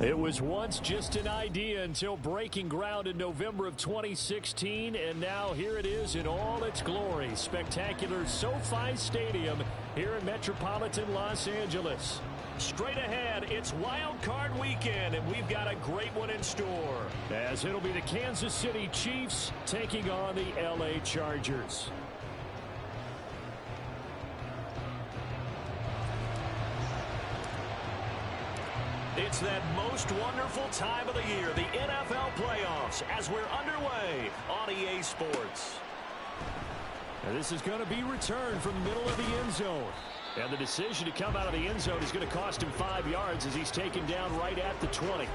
It was once just an idea until breaking ground in November of 2016, and now here it is in all its glory. Spectacular SoFi Stadium here in metropolitan Los Angeles. Straight ahead, it's Wild Card Weekend, and we've got a great one in store, as it'll be the Kansas City Chiefs taking on the LA Chargers. It's that most wonderful time of the year, the NFL playoffs, as we're underway on EA Sports. Now this is going to be returned from the middle of the end zone. And the decision to come out of the end zone is going to cost him 5 yards as he's taken down right at the 20.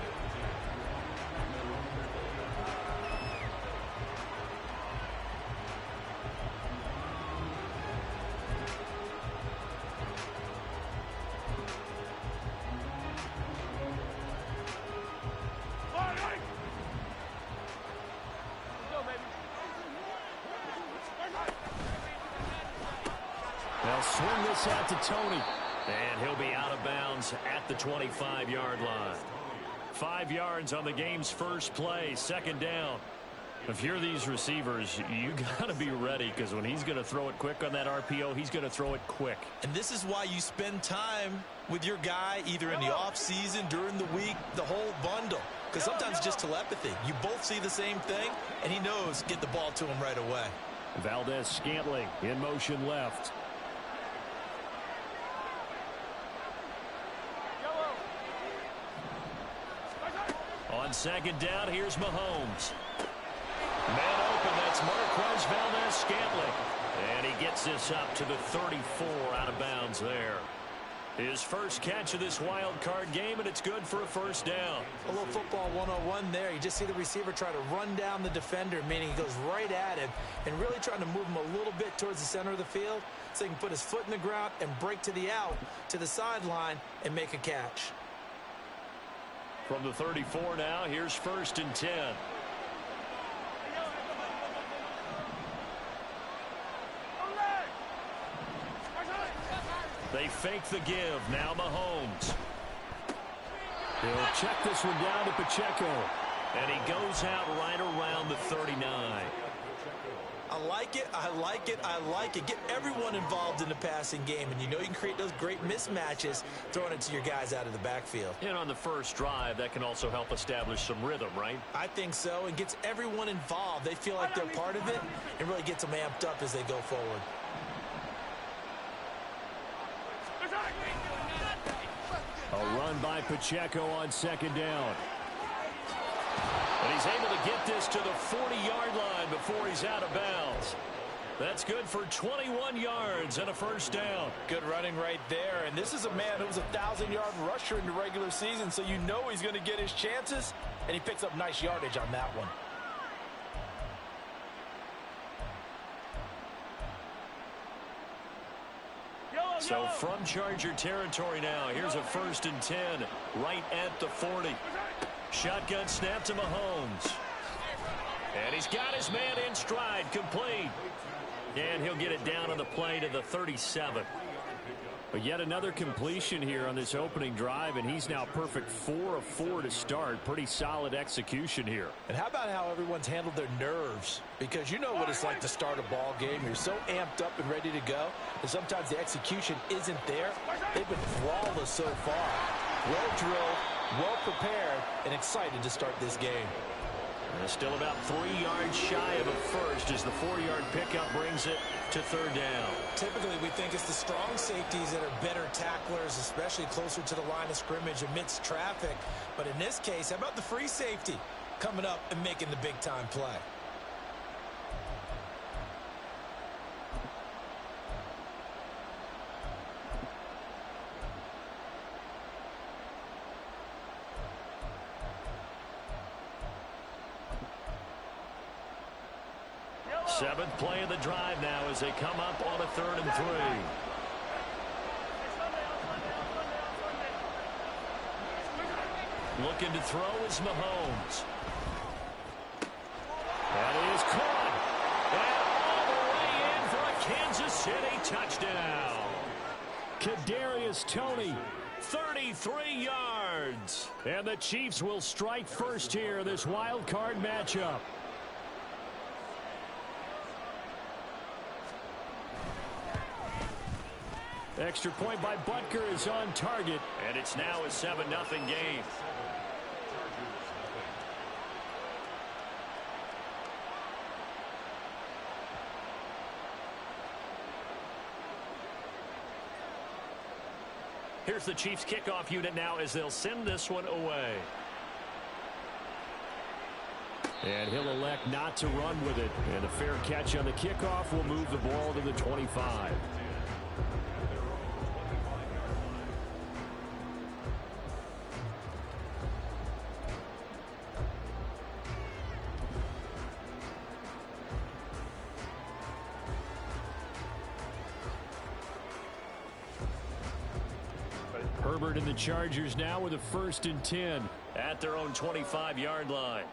They'll swing this out to Tony. And he'll be out of bounds at the 25-yard line. 5 yards on the game's first play, second down. If you're these receivers, you got to be ready, because when he's going to throw it quick on that RPO, he's going to throw it quick. And this is why you spend time with your guy either in the offseason, during the week, the whole bundle. Because sometimes it's just telepathy. You both see the same thing, and he knows get the ball to him right away. Valdez-Scantling in motion left. On second down, here's Mahomes. Man open, that's Marquez Valdez-Scantling. And he gets this up to the 34, out of bounds there. His first catch of this wild card game, and it's good for a first down. A little football 101 there. You just see the receiver try to run down the defender, meaning he goes right at him and really trying to move him a little bit towards the center of the field so he can put his foot in the ground and break to the out, to the sideline, and make a catch. From the 34 now, here's 1st and 10. They fake the give. Now Mahomes. He'll check this one down to Pacheco. And he goes out right around the 39. I like it, I like it, I like it. Get everyone involved in the passing game, and you know you can create those great mismatches throwing it to your guys out of the backfield. And on the first drive, that can also help establish some rhythm, right? I think so, and gets everyone involved. They feel like they're part of it, and really gets them amped up as they go forward. A run by Pacheco on second down. And he's able to get this to the 40-yard line before he's out of bounds. That's good for 21 yards and a first down. Good running right there. And this is a man who was a 1,000-yard rusher in the regular season, so you know he's going to get his chances, and he picks up nice yardage on that one. So from Charger territory now, here's a 1st and 10 right at the 40. Shotgun snap to Mahomes. And he's got his man in stride, complete. And he'll get it down on the play to the 37. But yet another completion here on this opening drive, and he's now perfect 4 of 4 to start. Pretty solid execution here. And how about how everyone's handled their nerves? Because you know what it's like to start a ball game. You're so amped up and ready to go, and sometimes the execution isn't there. They've been flawless so far. Well drilled, well prepared, and excited to start this game. And still about 3 yards shy of a first as the 4-yard pickup brings it to third down. Typically, we think it's the strong safeties that are better tacklers, especially closer to the line of scrimmage amidst traffic. But in this case, how about the free safety coming up and making the big-time play? Seventh play of the drive now as they come up on a 3rd and 3. Looking to throw is Mahomes. That is caught. And all the way in for a Kansas City touchdown. Kadarius Toney 33 yards. And the Chiefs will strike first here, this wild card matchup. Extra point by Butker is on target. And it's now a 7-0 game. Here's the Chiefs kickoff unit now as they'll send this one away. And he'll elect not to run with it. And a fair catch on the kickoff will move the ball to the 25. Herbert and the Chargers now with a 1st and 10 at their own 25-yard line.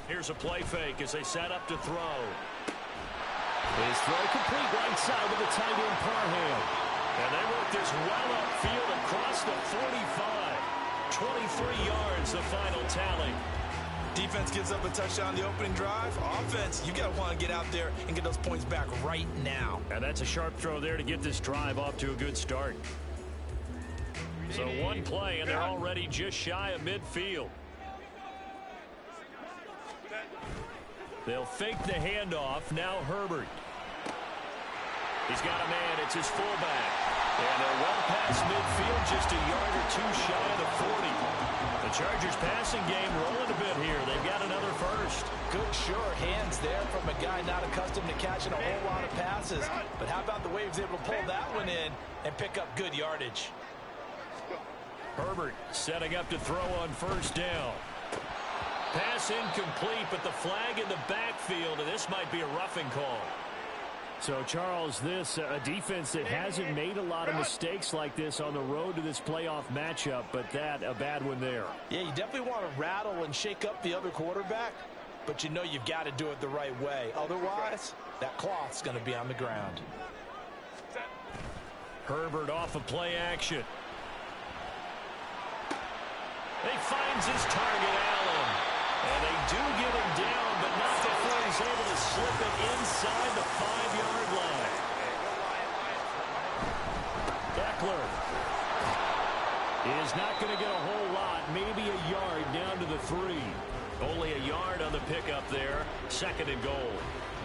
Here's a play fake as they set up to throw. His throw complete right side with the tight end Parham. And they work this well upfield across the 45. 23 yards the final tally. Defense gives up a touchdown the opening drive. Offense, you got to want to get out there and get those points back right now. And that's a sharp throw there to get this drive off to a good start. So one play, and they're already just shy of midfield. They'll fake the handoff. Now Herbert. He's got a man. It's his fullback. And they're well past midfield, just a yard or two shy of the 40. The Chargers passing game rolling a bit here. They've got another first. Good sure hands there from a guy not accustomed to catching a whole lot of passes. But how about the way he was able to pull that one in and pick up good yardage? Herbert setting up to throw on 1st down. Pass incomplete, but the flag in the backfield, and this might be a roughing call. So, Charles, this a defense that hasn't made a lot of mistakes like this on the road to this playoff matchup, but that a bad one there. Yeah, you definitely want to rattle and shake up the other quarterback, but you know you've got to do it the right way. Otherwise, that cloth's going to be on the ground. Herbert off of play action. He finds his target, Allen. And they do get him down, but not before he's able to slip it inside the 5-yard line. Eckler is not going to get a whole lot, maybe a yard down to the 3. Only a yard on the pickup there, 2nd and goal.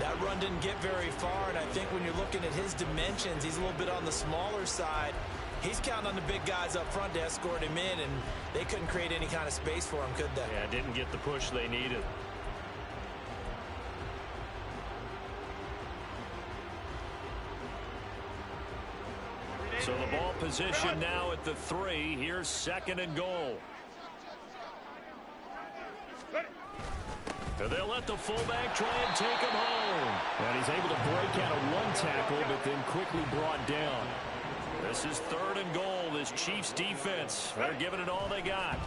That run didn't get very far, and I think when you're looking at his dimensions, he's a little bit on the smaller side. He's counting on the big guys up front to escort him in, and they couldn't create any kind of space for him, could they? Yeah, didn't get the push they needed. So the ball position now at the 3. Here's 2nd and goal. And they'll let the fullback try and take him home. And he's able to break out of one tackle, but then quickly brought down. This is 3rd and goal. This Chiefs defense, they're giving it all they got.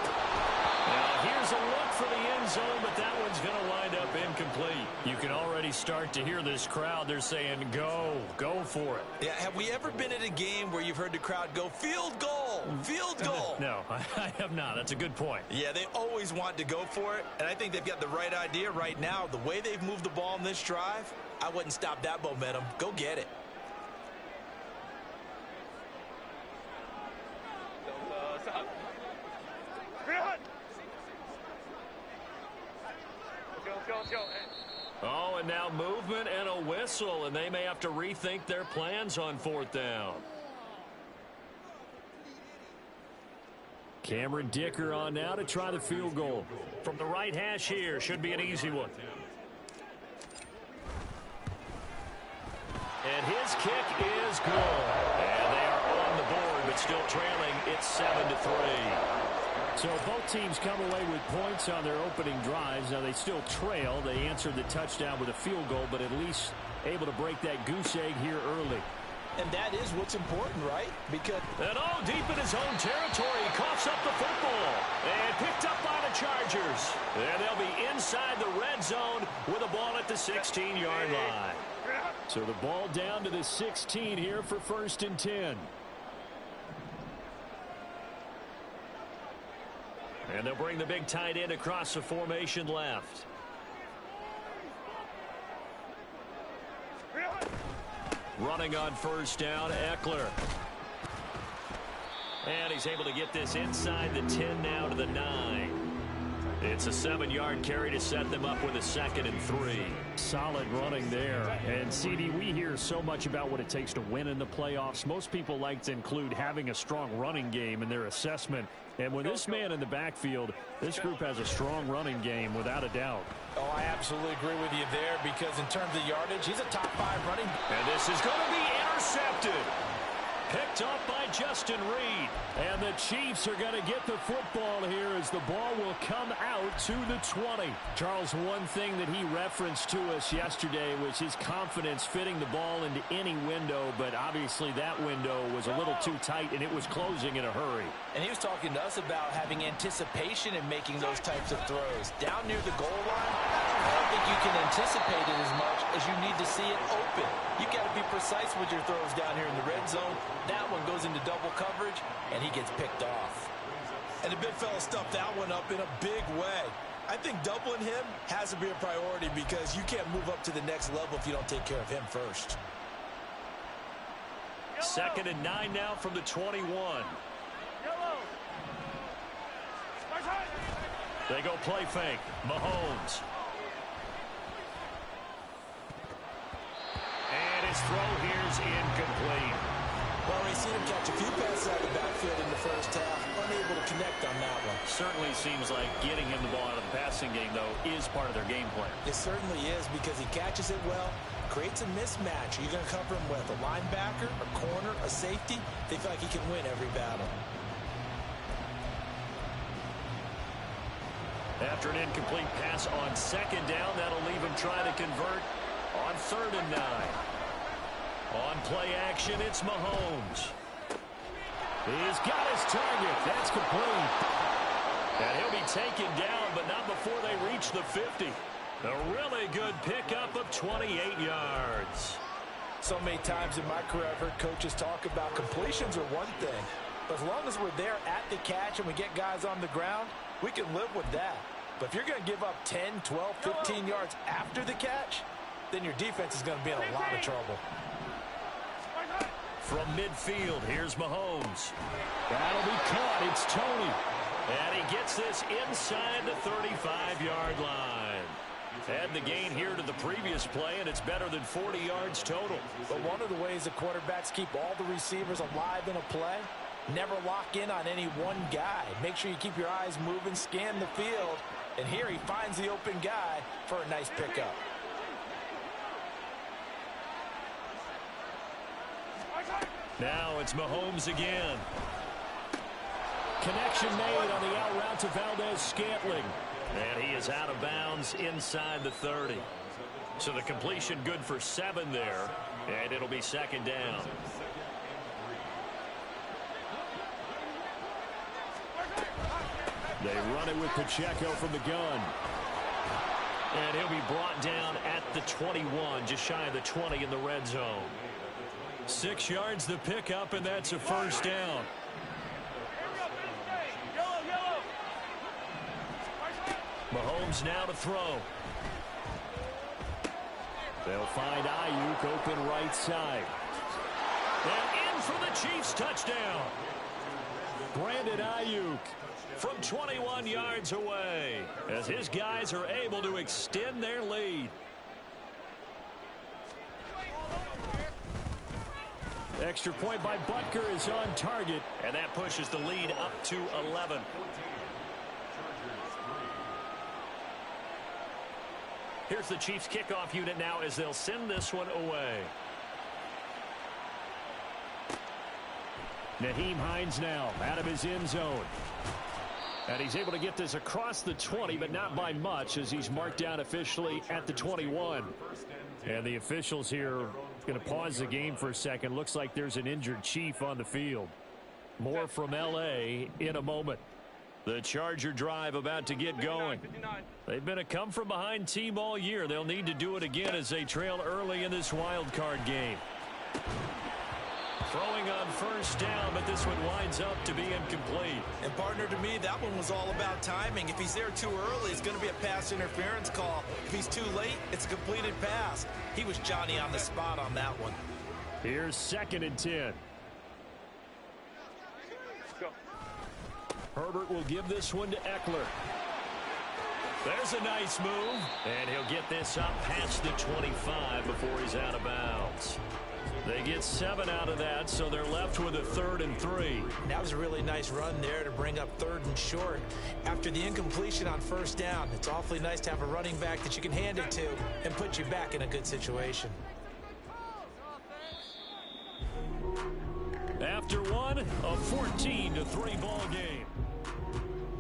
Now here's a look for the end zone, but that one's going to wind up incomplete. You can already start to hear this crowd. They're saying, go for it. Yeah, have we ever been at a game where you've heard the crowd go, field goal, field goal? No, I have not. That's a good point. Yeah, they always want to go for it, and I think they've got the right idea right now. The way they've moved the ball in this drive, I wouldn't stop that momentum. Go get it. Oh, and now movement and a whistle, and they may have to rethink their plans on 4th down. Cameron Dicker on now to try the field goal. From the right hash here, should be an easy one. And his kick is good. And they are on the board, but still trailing. It's 7-3. So both teams come away with points on their opening drives. Now they still trail. They answered the touchdown with a field goal, but at least able to break that goose egg here early. And that is what's important, right? Because and deep in his own territory, he coughs up the football. And picked up by the Chargers. And they'll be inside the red zone with the ball at the 16-yard line. So the ball down to the 16 here for 1st and 10. And they'll bring the big tight end across the formation left. Running on 1st down, Eckler. And he's able to get this inside the 10 now to the 9. It's a 7-yard carry to set them up with a 2nd and 3. Solid running there. And, CD, we hear so much about what it takes to win in the playoffs. Most people like to include having a strong running game in their assessment. And with this man in the backfield, this group has a strong running game without a doubt. Oh, I absolutely agree with you there because in terms of yardage, he's a top 5 running. And this is going to be intercepted. Picked up by Justin Reed. And the Chiefs are going to get the football here as the ball will come out to the 20. Charles, one thing that he referenced to us yesterday was his confidence fitting the ball into any window, but obviously that window was a little too tight and it was closing in a hurry. And he was talking to us about having anticipation in making those types of throws. Down near the goal line, I don't think you can anticipate it as much as you need to see it open. You got to be precise with your throws down here in the red zone. That one goes into double coverage, and he gets picked off. And the big fella stuffed that one up in a big way. I think doubling him has to be a priority because you can't move up to the next level if you don't take care of him first. 2nd and 9 now from the 21. They go play fake. Mahomes. And his throw here's incomplete. Well, we've seen him catch a few passes out of the backfield in the first half. Unable to connect on that one. Certainly seems like getting him the ball out of the passing game, though, is part of their game plan. It certainly is because he catches it well, creates a mismatch. You're going to cover him with a linebacker, a corner, a safety. They feel like he can win every battle. After an incomplete pass on 2nd down, that'll leave him trying to convert on 3rd and 9. On play action, it's Mahomes. He's got his target. That's complete. And he'll be taken down, but not before they reach the 50. A really good pickup of 28 yards. So many times in my career, I've heard coaches talk about completions are one thing. But as long as we're there at the catch and we get guys on the ground, we can live with that. But if you're going to give up 10, 12, 15 yards after the catch, then your defense is going to be in a lot of trouble. From midfield, here's Mahomes. That'll be caught. It's Tony. And he gets this inside the 35-yard line. Add the gain here to the previous play, and it's better than 40 yards total. But one of the ways the quarterbacks keep all the receivers alive in a play, never lock in on any one guy. Make sure you keep your eyes moving, scan the field. And here he finds the open guy for a nice pickup. Now it's Mahomes again. Connection made on the out route to Valdez-Scantling. And he is out of bounds inside the 30. So the completion good for 7 there. And it'll be 2nd down. They run it with Pacheco from the gun. And he'll be brought down at the 21, just shy of the 20 in the red zone. 6 yards the pickup, and that's a 1st down. Mahomes now to throw. They'll find Ayuk open right side. And in for the Chiefs touchdown. Brandon Ayuk from 21 yards away as his guys are able to extend their lead. Extra point by Butker is on target. And that pushes the lead up to 11. Here's the Chiefs kickoff unit now as they'll send this one away. Nyheim Hines now out of his end zone. And he's able to get this across the 20, but not by much as he's marked down officially at the 21. And the officials here going to pause the game for a second. Looks like there's an injured Chief on the field. More from LA in a moment. The Charger drive about to get going. They've been a come-from-behind team all year. They'll need to do it again as they trail early in this wild card game. Throwing on first down, but this one winds up to be incomplete. And partner, to me, that one was all about timing. If he's there too early, it's going to be a pass interference call. If he's too late, it's a completed pass. He was Johnny on the spot on that one. Here's 2nd and 10. Herbert will give this one to Eckler. There's a nice move, and he'll get this up past the 25 before he's out of bounds. They get 7 out of that, so they're left with a 3rd and 3. That was a really nice run there to bring up 3rd and short. After the incompletion on first down, it's awfully nice to have a running back that you can hand it to and put you back in a good situation. After one, a 14-3 ball game.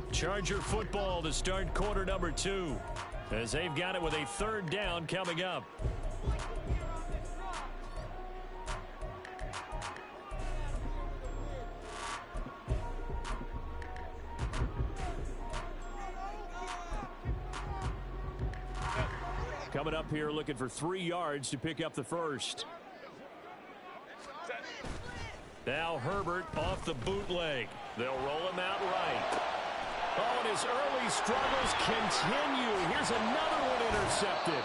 Charger football to start quarter number 2, as they've got it with a 3rd down coming up. Coming up here looking for 3 yards to pick up the first. Now Herbert off the bootleg. They'll roll him out right. Oh, and his early struggles continue. Here's another one intercepted.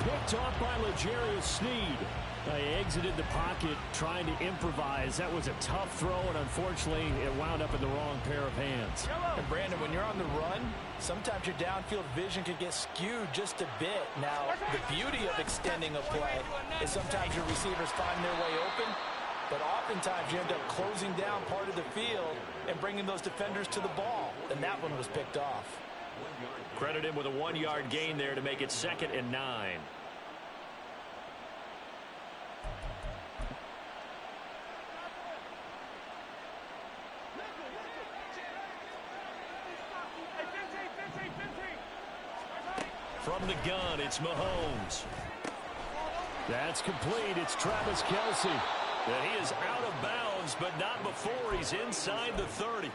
Picked off by L'Jarius Sneed. He exited the pocket trying to improvise. That was a tough throw, and unfortunately, it wound up in the wrong pair of hands. And Brandon, when you're on the run, sometimes your downfield vision can get skewed just a bit. Now, the beauty of extending a play is sometimes your receivers find their way open, but oftentimes you end up closing down part of the field and bringing those defenders to the ball, and that one was picked off. Credit him with a 1-yard gain there to make it 2nd and 9. From the gun, it's Mahomes. That's complete. It's Travis Kelce. And he is out of bounds, but not before he's inside the 30.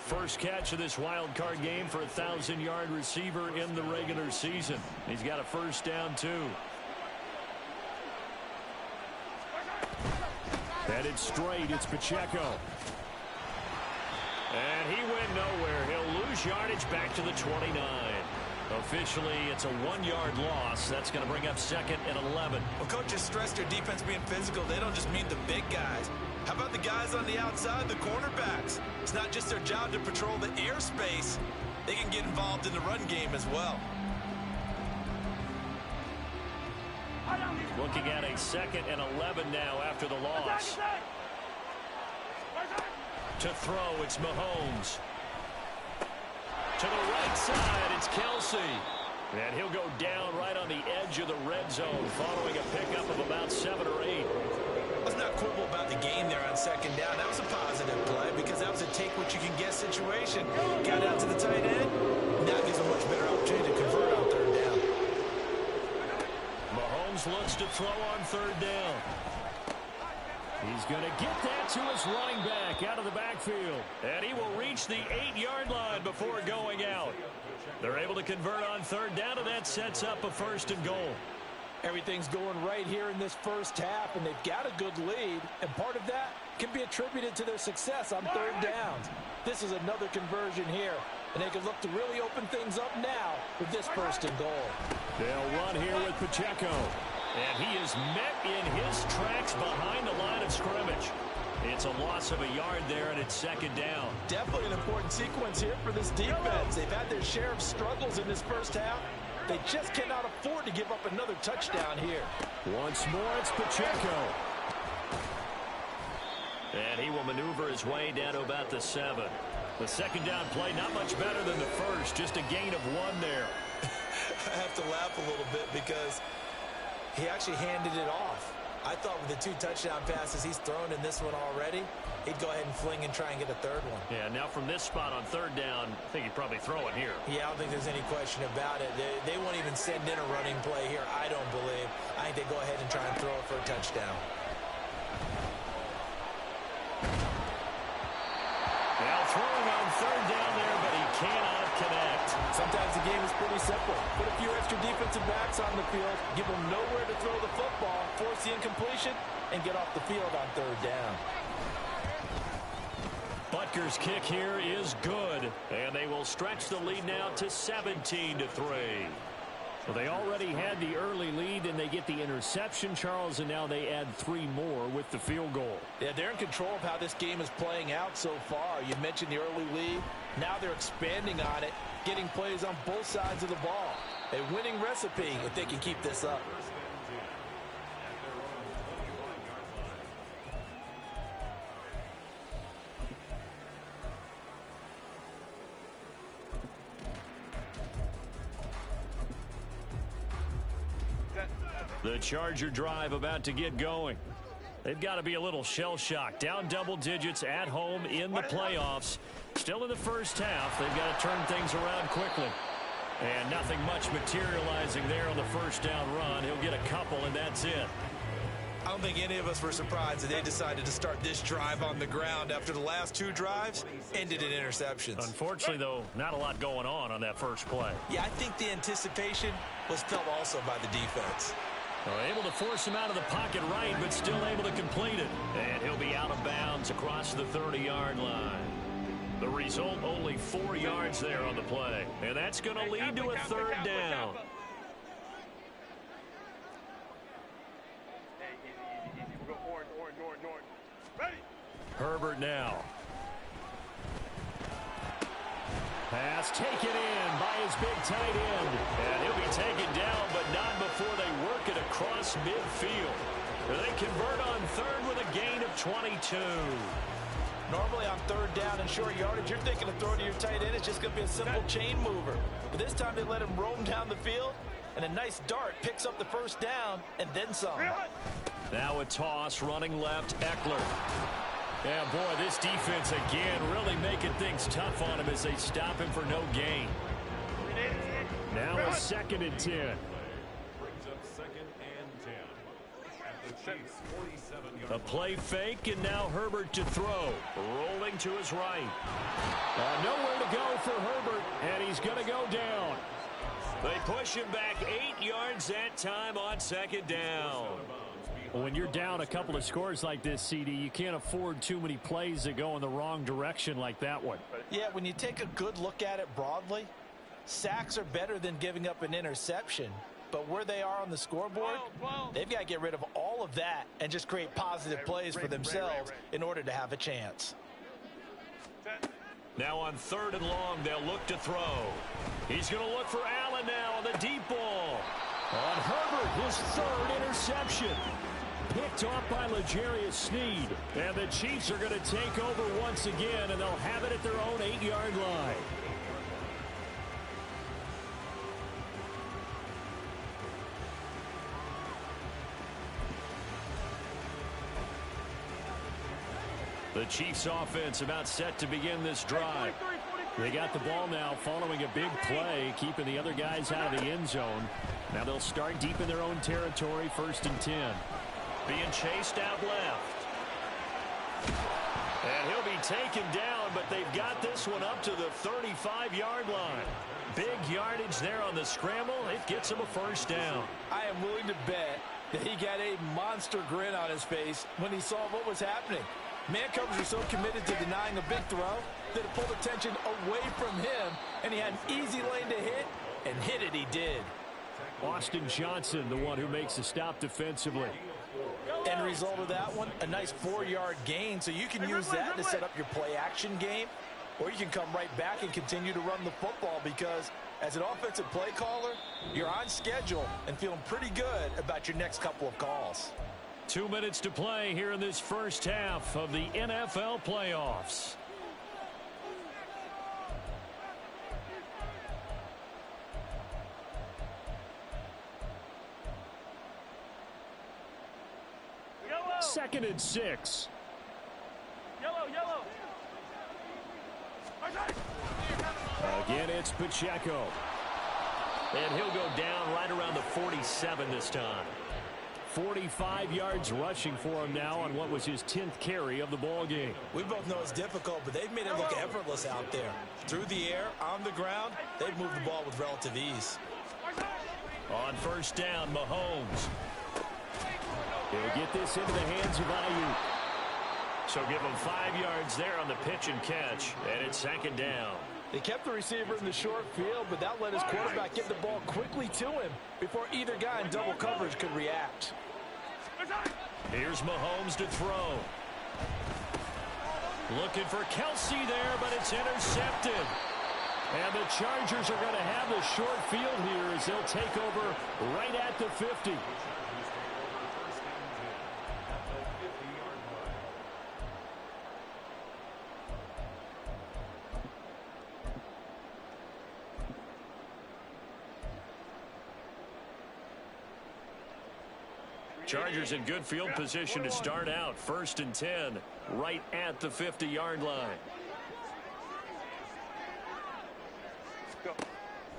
First catch of this wild card game for a 1,000-yard receiver in the regular season. He's got a first down, too. Headed straight, it's Pacheco. And he went nowhere. He'll lose yardage back to the 29. Officially, it's a 1-yard loss. That's going to bring up 2nd and 11. Well, coaches stress their defense being physical. They don't just mean the big guys. How about the guys on the outside, the cornerbacks? It's not just their job to patrol the airspace. They can get involved in the run game as well. Looking at a 2nd and 11 now after the loss. To throw, it's Mahomes. To the right side, it's Kelce. And he'll go down right on the edge of the red zone following a pickup of about 7 or 8. Let's not quibble about the gain there on 2nd down. That was a positive play because that was a take-what-you-can-get situation. Got out to the tight end. Now gives a much better opportunity to convert on 3rd down. Mahomes looks to throw on 3rd down. He's going to get that to his running back out of the backfield. And he will reach the 8-yard line before going out. They're able to convert on 3rd down, and that sets up a 1st and goal. Everything's going right here in this first half, and they've got a good lead, and part of that can be attributed to their success on 3rd downs. This is another conversion here, and they can look to really open things up now with this 1st and goal. They'll run here with Pacheco. And he is met in his tracks behind the line of scrimmage. It's a loss of a yard there, and it's 2nd down. Definitely an important sequence here for this defense. They've had their share of struggles in this first half. They just cannot afford to give up another touchdown here. Once more, it's Pacheco. And he will maneuver his way down to about the 7. The 2nd down play, not much better than the first. Just a gain of 1 there. I have to laugh a little bit because he actually handed it off. I thought with the 2 touchdown passes he's thrown in this one already, he'd go ahead and fling and try and get a 3rd one. Yeah, now from this spot on 3rd down, I think he'd probably throw it here. Yeah, I don't think there's any question about it. They won't even send in a running play here, I don't believe. I think they go ahead and try and throw it for a touchdown. Now throwing on 3rd down there, but defensive backs on the field, give them nowhere to throw the football, force the incompletion, and get off the field on third down. Butker's kick here is good, and they will stretch the lead now to 17-3. Well, they already had the early lead, and they get the interception, Charles, and now they add 3 more with the field goal. Yeah, they're in control of how this game is playing out so far. You mentioned the early lead. Now they're expanding on it, getting plays on both sides of the ball. A winning recipe if they can keep this up. The Charger drive about to get going. They've got to be a little shell-shocked. Down double digits at home in the playoffs. Still in the first half. They've got to turn things around quickly. And nothing much materializing there on the first down run. He'll get a couple, and that's it. I don't think any of us were surprised that they decided to start this drive on the ground after the last 2 drives ended in interceptions. Unfortunately, though, not a lot going on that first play. Yeah, I think the anticipation was felt also by the defense. Able to force him out of the pocket right, but still able to complete it. And he'll be out of bounds across the 30-yard line. The result, only 4 yards there on the play. And that's going to lead to a third down. Herbert now. Pass taken in by his big tight end. And he'll be taken down, but not before they work it across midfield. They convert on third with a gain of 22. Normally on third down and short yardage, you're thinking of throwing to your tight end. It's just going to be a simple chain mover. But this time they let him roam down the field, and a nice dart picks up the first down and then some. Now a toss running left, Eckler. Yeah, boy, this defense again really making things tough on him as they stop him for no gain. Now a 2nd and 10. Brings up 2nd and 10 at the Chiefs' 47-yard. A play fake, and now Herbert to throw. Rolling to his right. Nowhere to go for Herbert, and he's going to go down. They push him back 8 yards that time on 2nd down. When you're down a couple of scores like this, CD, you can't afford too many plays that go in the wrong direction like that one. Yeah, when you take a good look at it broadly, sacks are better than giving up an interception. But where they are on the scoreboard, they've got to get rid of all of that and just create positive plays for themselves in order to have a chance. Now on 3rd and long, they'll look to throw. He's going to look for Allen now on the deep ball. On Herbert, his 3rd interception. Picked off by L'Jarius Sneed. And the Chiefs are going to take over once again, and they'll have it at their own 8-yard line. The Chiefs offense about set to begin this drive. They got the ball now following a big play, keeping the other guys out of the end zone. Now they'll start deep in their own territory, 1st and 10. Being chased out left. And he'll be taken down, but they've got this one up to the 35-yard line. Big yardage there on the scramble. It gets him a 1st down. I am willing to bet that he got a monster grin on his face when he saw what was happening. Man covers are so committed to denying a big throw that it pulled attention away from him, and he had an easy lane to hit, and hit it he did. Austin Johnson, the one who makes the stop defensively. End result of that one, a nice 4-yard gain, so you can use that to set up your play-action game, or you can come right back and continue to run the football because as an offensive play caller, you're on schedule and feeling pretty good about your next couple of calls. 2 minutes to play here in this first half of the NFL playoffs. Yellow. 2nd and 6. Yellow. Again, it's Pacheco. And he'll go down right around the 47 this time. 45 yards rushing for him now on what was his 10th carry of the ball game. We both know it's difficult, but they've made it look effortless out there. Through the air, on the ground, they've moved the ball with relative ease. On first down, Mahomes. He'll get this into the hands of Ayuk. So give him 5 yards there on the pitch and catch, and it's second down. They kept the receiver in the short field, but that let his quarterback get the ball quickly to him before either guy in double coverage could react. Here's Mahomes to throw. Looking for Kelsey there, but it's intercepted. And the Chargers are going to have the short field here as they'll take over right at the 50. Chargers in good field position to start out. 1st and 10, right at the 50-yard line.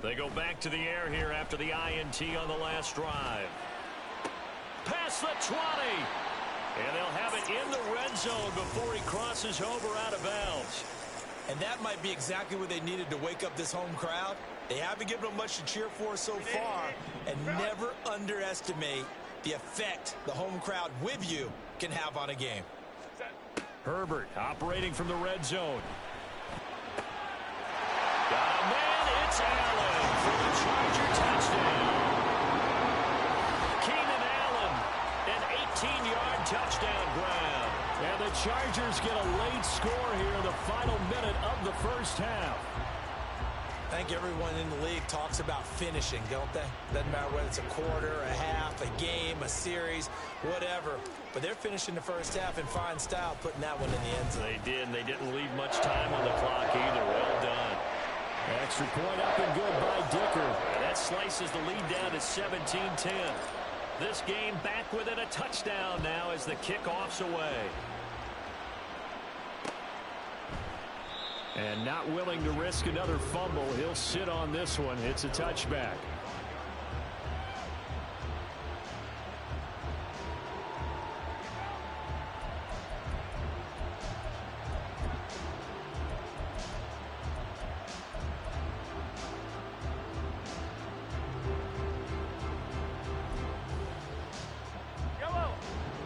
They go back to the air here after the INT on the last drive. Past the 20. And they'll have it in the red zone before he crosses over out of bounds. And that might be exactly what they needed to wake up this home crowd. They haven't given them much to cheer for so far. And never underestimate the effect the home crowd with you can have on a game. Herbert operating from the red zone. Got a man, it's Allen for the Charger touchdown. Keenan Allen, an 18-yard touchdown grab. And the Chargers get a late score here in the final minute of the first half. I think everyone in the league talks about finishing, don't they? Doesn't matter whether it's a quarter, a half, a game, a series, whatever. But they're finishing the first half in fine style, putting that one in the end zone. They did, and they didn't leave much time on the clock either. Well done. Extra point up and good by Dicker. And that slices the lead down to 17-10. This game back within a touchdown now as the kickoff's away. And not willing to risk another fumble. He'll sit on this one. It's a touchback.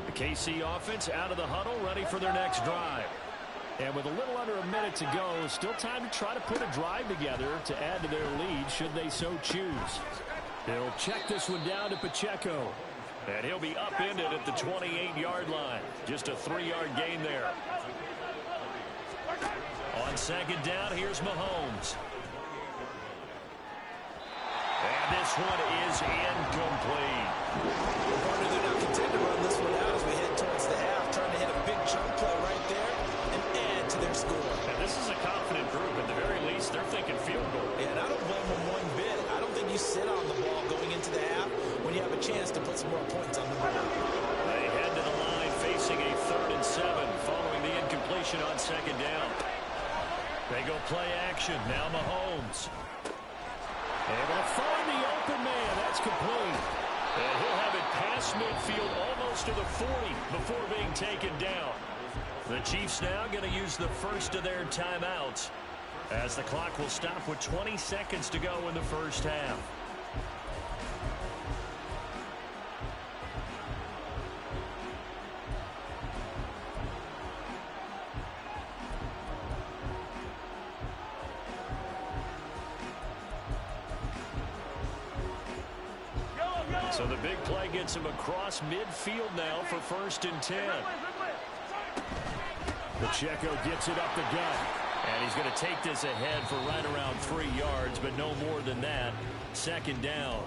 The KC offense out of the huddle, ready for their next drive. And with a little under a minute to go, still time to try to put a drive together to add to their lead should they so choose. They'll check this one down to Pacheco. And he'll be upended at the 28-yard line. Just a 3-yard gain there. On second down, here's Mahomes. And this one is incomplete. Partner, they're not content to run this one out as we head towards the half, trying to hit a big chunk play right there and add to their score. And this is a confident group. At the very least, they're thinking field goal. Yeah, and I don't blame them one bit. I don't think you sit on the ball going into the half when you have a chance to put some more points on the board. They head to the line facing a 3rd and 7 following the incompletion on second down. They go play action. Now Mahomes. Able to find the open man. That's complete. And he'll have it past midfield almost to the 40 before being taken down. The Chiefs now going to use the first of their timeouts as the clock will stop with 20 seconds to go in the first half. So the big play gets him across midfield now for 1st and 10. Pacheco gets it up the gut. And he's going to take this ahead for right around 3 yards, but no more than that. Second down.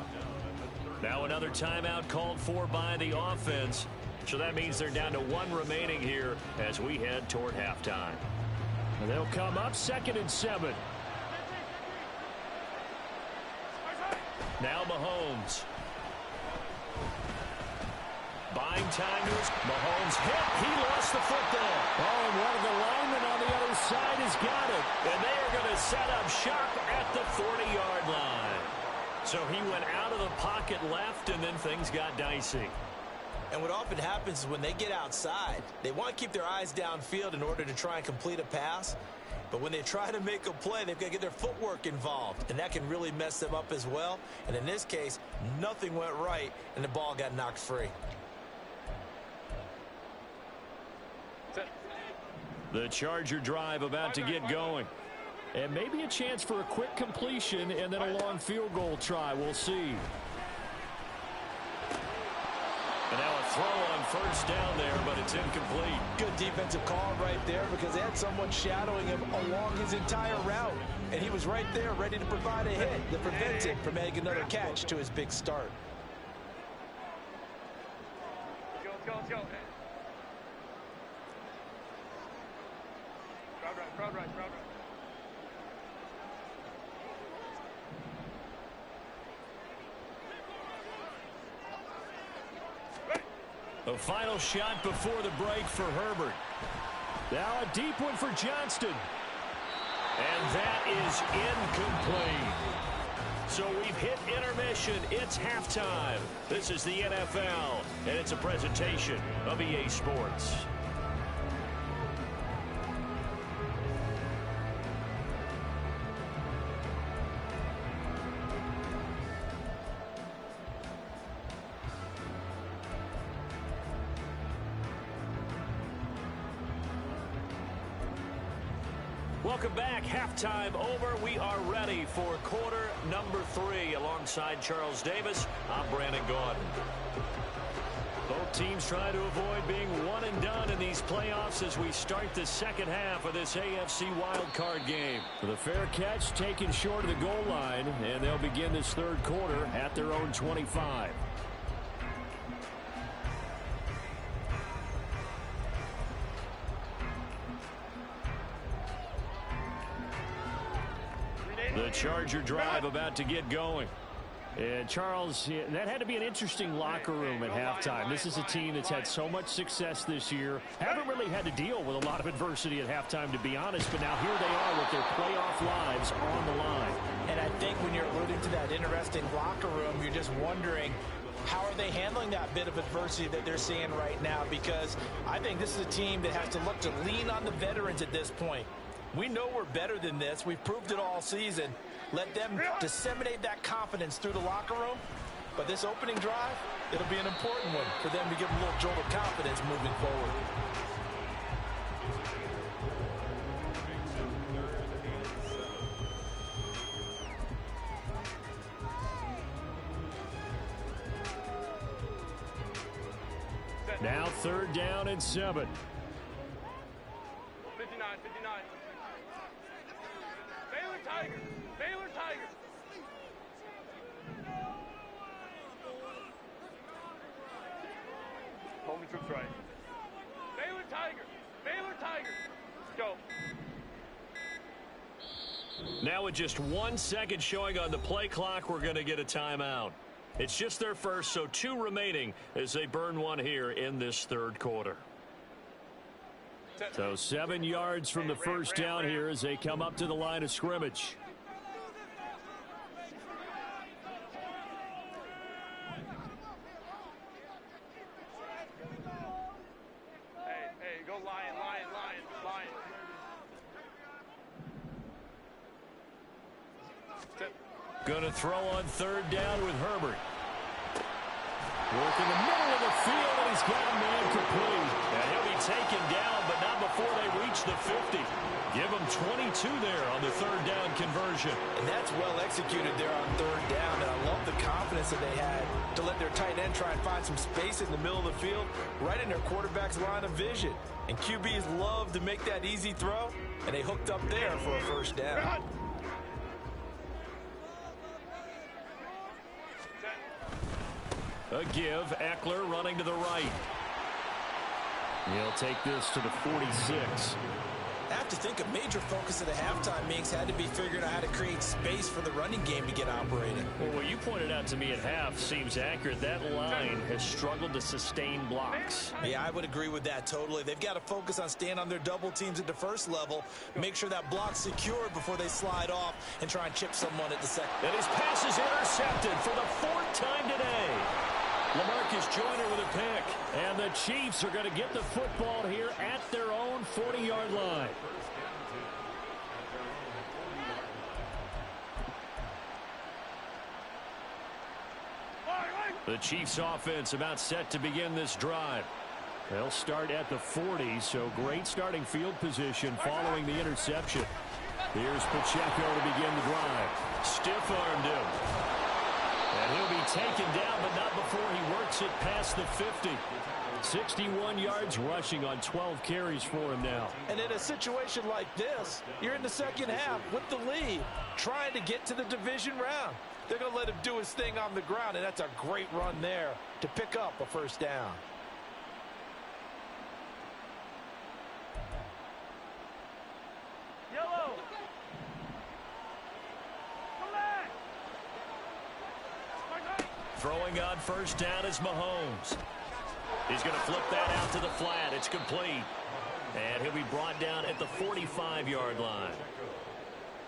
Now another timeout called for by the offense. So that means they're down to 1 remaining here as we head toward halftime. And they'll come up 2nd and 7. Now Mahomes. Buying time to his Mahomes hit. He lost the football. Oh, and one of the linemen on the other side has got it. And they are going to set up shop at the 40-yard line. So he went out of the pocket left, and then things got dicey. And what often happens is when they get outside, they want to keep their eyes downfield in order to try and complete a pass. But when they try to make a play, they've got to get their footwork involved, and that can really mess them up as well. And in this case, nothing went right, and the ball got knocked free. The Charger drive about to get going. And maybe a chance for a quick completion and then a long field goal try. We'll see. And now a throw on first down there, but it's incomplete. Good defensive call right there because they had someone shadowing him along his entire route. And he was right there ready to provide a hit that prevents him from making another catch to his big start. Let's go, let's go. Crowd right. The final shot before the break for Herbert. Now a deep one for Johnston. And that is incomplete. So we've hit intermission. It's halftime. This is the NFL, and it's a presentation of EA Sports. Welcome back. Halftime over. We are ready for quarter number 3. Alongside Charles Davis, I'm Brandon Gaudin. Both teams trying to avoid being one and done in these playoffs as we start the second half of this AFC Wildcard game. The fair catch taken short of the goal line, and they'll begin this third quarter at their own 25. The Charger drive about to get going. And Charles, that had to be an interesting locker room at halftime. This is a team that's had so much success this year. Haven't really had to deal with a lot of adversity at halftime, to be honest. But now here they are with their playoff lives on the line. And I think when you're alluding to that interesting locker room, you're just wondering, how are they handling that bit of adversity that they're seeing right now? Because I think this is a team that has to look to lean on the veterans at this point. We know we're better than this. We've proved it all season. Let them disseminate that confidence through the locker room. But this opening drive, it'll be an important one for them to give them a little jolt of confidence moving forward. Now 3rd down and 7. 59. Baylor Tiger. Homie troops right. Baylor Tiger. Let's go. Now with just 1 second showing on the play clock, we're going to get a timeout. It's just their first, so 2 remaining as they burn one here in this third quarter. So 7 yards from the first down here as they come up to the line of scrimmage. Hey, go Lion. Going to throw on 3rd down with Herbert. Work in the middle of the field, and he's got a man complete. And he'll be taken down, but not before they reach the 50. Give him 22 there on the 3rd down conversion. And that's well executed there on 3rd down. And I love the confidence that they had to let their tight end try and find some space in the middle of the field, right in their quarterback's line of vision. And QBs love to make that easy throw, and they hooked up there for a 1st down. A give, Eckler running to the right. He'll take this to the 46. I have to think a major focus of the halftime meetings had to be figuring out how to create space for the running game to get operating. Well, what you pointed out to me at half seems accurate. That line has struggled to sustain blocks. Yeah, I would agree with that totally. They've got to focus on staying on their double teams at the first level, make sure that block's secured before they slide off and try and chip someone at the second. And his pass is intercepted for the 4th time today. LaMarcus Joyner with a pick. And the Chiefs are going to get the football here at their own 40-yard line. The Chiefs offense about set to begin this drive. They'll start at the 40, so great starting field position following the interception. Here's Pacheco to begin the drive. Stiff-armed him. And he'll be taken down, but not before he works it past the 50. 61 yards rushing on 12 carries for him now. And in a situation like this, you're in the second half with the lead, trying to get to the division round. They're going to let him do his thing on the ground, and that's a great run there to pick up a first down. Yellow. Throwing on first down is Mahomes. He's going to flip that out to the flat. It's complete. And he'll be brought down at the 45-yard line.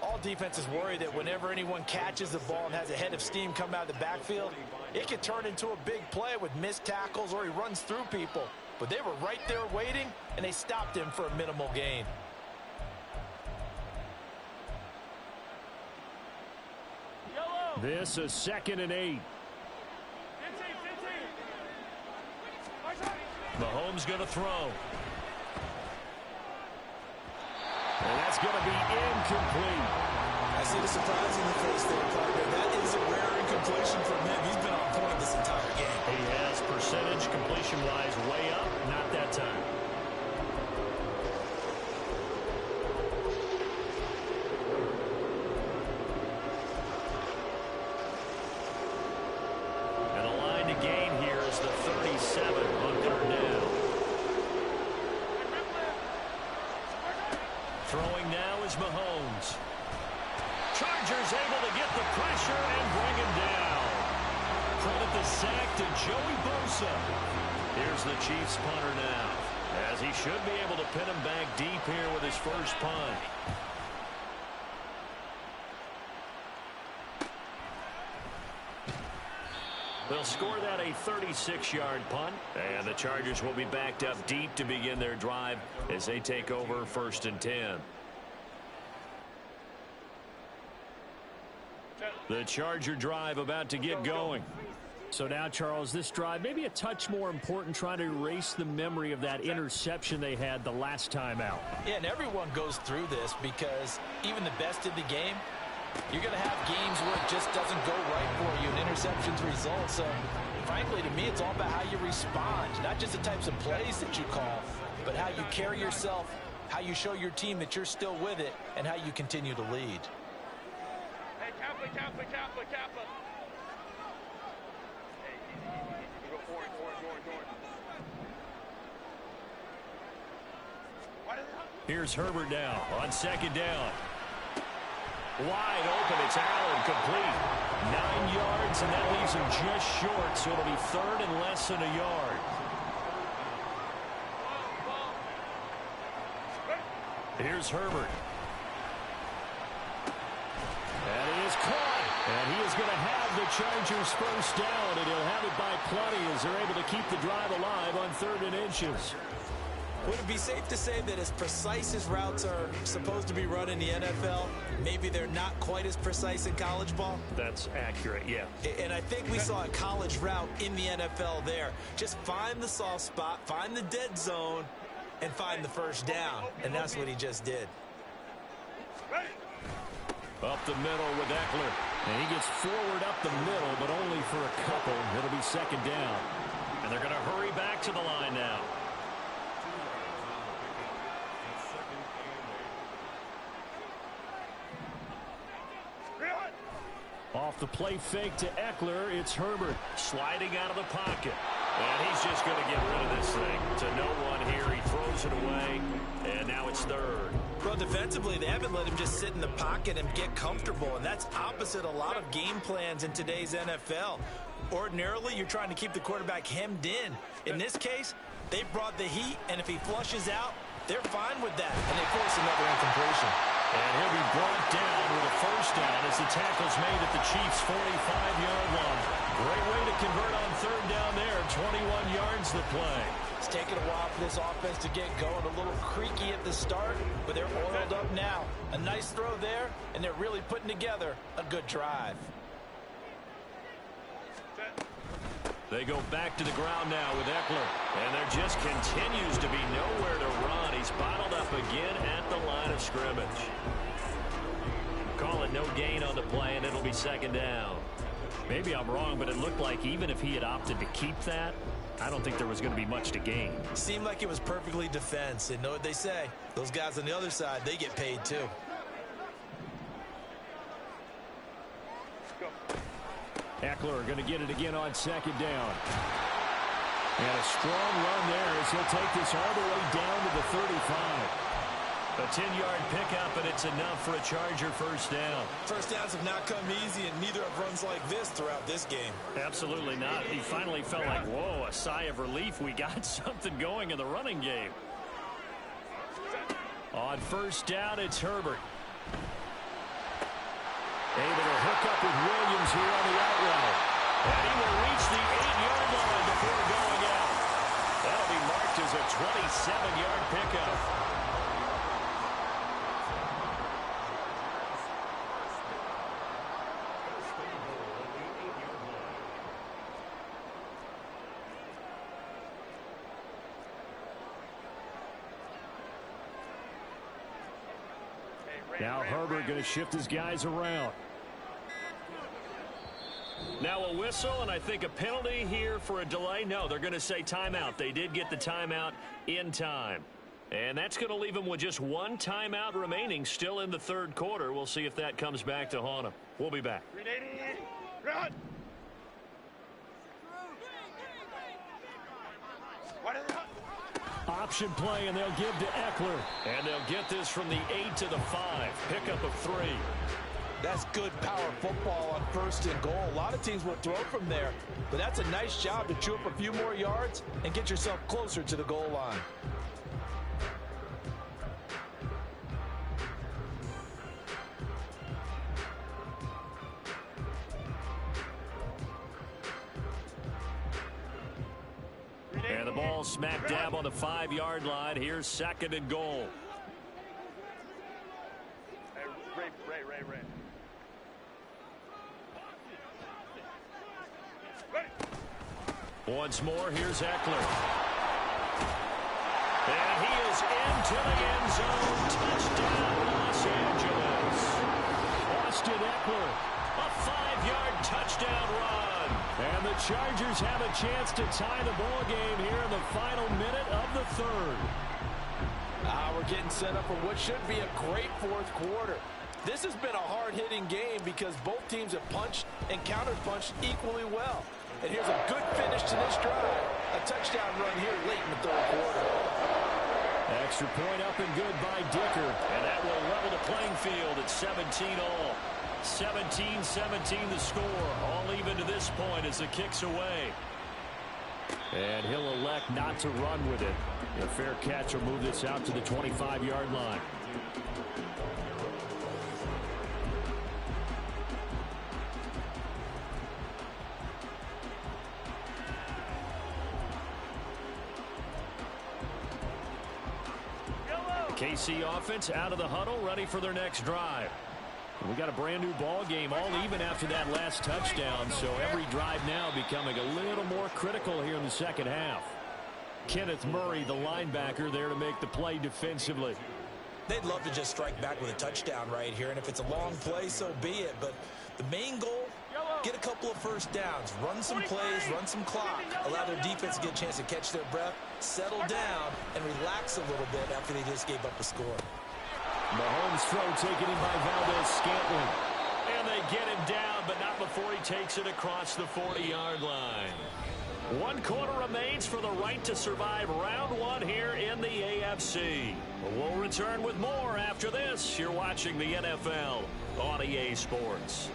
All defenses worry that whenever anyone catches the ball and has a head of steam come out of the backfield, it can turn into a big play with missed tackles or he runs through people. But they were right there waiting, and they stopped him for a minimal gain. This is 2nd and 8. Mahomes going to throw. And that's going to be incomplete. I see the surprise in the face there, partner. That is a rare incompletion from him. He's been on point this entire game. He has percentage completion-wise way up. Not that time. And the line to gain here is the 37 on 3rd down. Throwing now is Mahomes. Chargers able to get the pressure and bring him down. Credit the sack to Joey Bosa. Here's the Chiefs punter now, as he should be able to pin him back deep here with his first punt. They'll score that a 36-yard punt, and the Chargers will be backed up deep to begin their drive as they take over 1st and 10. The Charger drive about to get going. So now, Charles, this drive maybe a touch more important, trying to erase the memory of that interception they had the last time out. Yeah, and everyone goes through this because even the best in the game, you're going to have games where it just doesn't go right for you, and interceptions result. So, frankly, to me, it's all about how you respond, not just the types of plays that you call, but how you carry yourself, how you show your team that you're still with it, and how you continue to lead. Hey, Kappa. Hey, easy. Go orange. Here's Herbert now on 2nd down. Wide open. It's Allen, complete. 9 yards, and that leaves him just short, so it'll be 3rd and less than a yard. Here's Herbert. And it is caught. And he is going to have the Chargers first down, and he'll have it by plenty as they're able to keep the drive alive on 3rd and inches. Would it be safe to say that as precise as routes are supposed to be run in the NFL, maybe they're not quite as precise in college ball? That's accurate, yeah. And I think we saw a college route in the NFL there. Just find the soft spot, find the dead zone, and find the first down. And that's what he just did. Up the middle with Eckler. And he gets forward up the middle, but only for a couple. It'll be 2nd down. And they're going to hurry back to the line now. Off the play fake to Eckler, it's Herbert. Sliding out of the pocket. And he's just going to get rid of this thing. To no one here. He throws it away. And now it's 3rd. Well, defensively, they haven't let him just sit in the pocket and get comfortable. And that's opposite a lot of game plans in today's NFL. Ordinarily, you're trying to keep the quarterback hemmed in. In this case, they brought the heat. And if he flushes out, they're fine with that. And they force another incompletion. And he'll be brought down with a first down as the tackle's made at the Chiefs' 45-yard line. Great way to convert on 3rd down there. 21 yards the play. It's taken a while for this offense to get going. A little creaky at the start, but they're oiled up now. A nice throw there, and they're really putting together a good drive. Set. They go back to the ground now with Eckler. And there just continues to be nowhere to run. He's bottled up again at the line of scrimmage. Call it no gain on the play, and it'll be second down. Maybe I'm wrong, but it looked like even if he had opted to keep that, I don't think there was going to be much to gain. Seemed like it was perfectly defense. And know what they say? Those guys on the other side, they get paid too. Eckler going to get it again on second down. And a strong run there as he'll take this all the way down to the 35. A 10-yard pickup, and it's enough for a Charger first down. First downs have not come easy, and neither have runs like this throughout this game. Absolutely not. He finally felt like, whoa, a sigh of relief. We got something going in the running game. On first down, it's Herbert. Able to hook up with Williams here on the out route. And he will reach the 8-yard line before going out. That'll be marked as a 27-yard pickup. Now Herbert going to shift his guys around. Now a whistle, and I think a penalty here for a delay. No, they're going to say timeout. They did get the timeout in time. And that's going to leave them with just one timeout remaining still in the third quarter. We'll see if that comes back to haunt them. We'll be back. Run! Option play, and they'll give to Eckler. And they'll get this from the 8 to the 5. Pickup of 3. That's good power football on first and goal. A lot of teams will throw from there, but that's a nice job to chew up a few more yards and get yourself closer to the goal line. And the ball smack dab on the 5-yard line. Here's second and goal. Hey, Ray. Once more, here's Eckler. And he is into the end zone. Touchdown, Los Angeles. Austin Eckler, a 5-yard touchdown run. And the Chargers have a chance to tie the ball game here in the final minute of the third. We're getting set up for what should be a great fourth quarter. This has been a hard-hitting game because both teams have punched and counter-punched equally well. And here's a good finish to this drive. A touchdown run here late in the third quarter. Extra point up and good by Dicker. And that will level the playing field at 17 all. 17-17 the score. All even to this point as the kick's away. And he'll elect not to run with it. A fair catch will move this out to the 25-yard line. KC offense out of the huddle, ready for their next drive. We got a brand new ball game, all even after that last touchdown, so every drive now becoming a little more critical here in the second half. Kenneth Murray, the linebacker, there to make the play defensively. They'd love to just strike back with a touchdown right here, and if it's a long play, so be it. But the main goal, get a couple of first downs, run some plays, run some clock, allow their defense to get a chance to catch their breath, settle down, and relax a little bit after they just gave up a score. Mahomes' throw taken in by Valdez-Scantling. And they get him down, but not before he takes it across the 40-yard line. 1 quarter remains for the right to survive round 1 here in the AFC. We'll return with more after this. You're watching the NFL on EA Sports.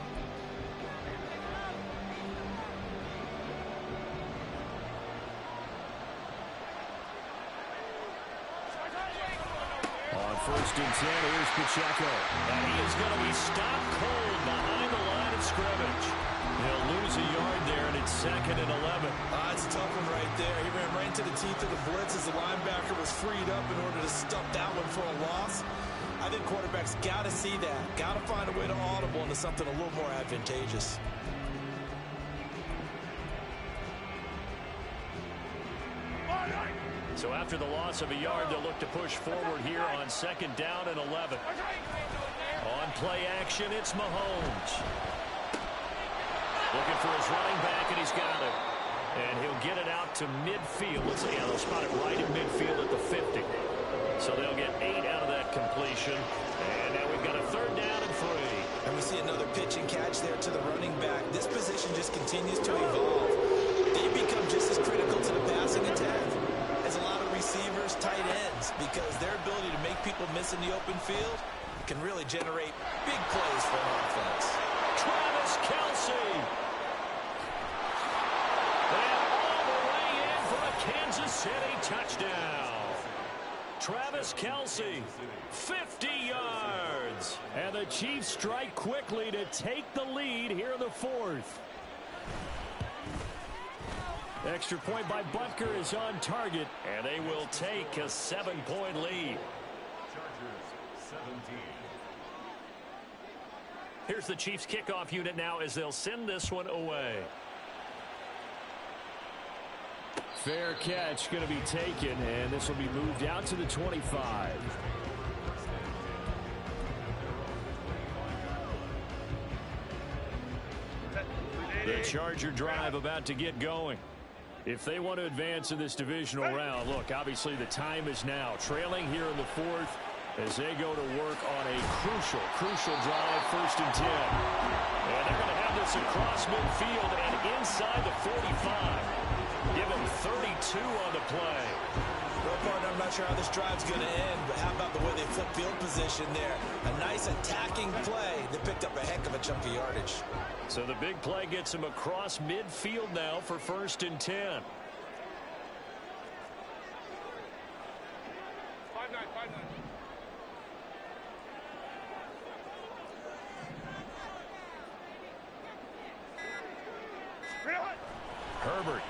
On first and 10, here's Pacheco. And he is going to be stopped cold behind the line of scrimmage. He'll lose a yard there, and it's second and 11. It's a tough one right there. He ran right into the teeth of the blitz as the linebacker was freed up in order to stuff that one for a loss. I think quarterbacks got to see that. Got to find a way to audible into something a little more advantageous. after the loss of a yard, they'll look to push forward here on 2nd down and 11. On play action, it's Mahomes. Looking for his running back, and he's got it. And he'll get it out to midfield. Let's see, they'll spot it right in midfield at the 50. So they'll get 8 out of that completion. And now we've got a 3rd down and 3. And we see another pitch and catch there to the running back. This position just continues to evolve. They become just as critical to the passing attack as a lot of receivers, tight ends, because their ability to make people miss in the open field can really generate big plays for an offense. Travis Kelce. And all the way in for a Kansas City touchdown. Travis Kelce, 50 yards. And the Chiefs strike quickly to take the lead here in the 4th. Extra point by Butker is on target, and they will take a 7-point lead. Chargers 17. Here's the Chiefs kickoff unit now as they'll send this one away. Fair catch going to be taken, and this will be moved out to the 25. The Charger drive about to get going. If they want to advance in this divisional round, look, obviously the time is now. Trailing here in the 4th as they go to work on a crucial drive, 1st and 10. And they're going to have this across midfield and inside the 45. Give them 32 on the play. Well, partner, I'm not sure how this drive's going to end, but how about the way they flip field position there? A nice attacking play that picked up a heck of a chunk of yardage. So the big play gets him across midfield now for 1st and 10. 5-9, 5-9. Herbert.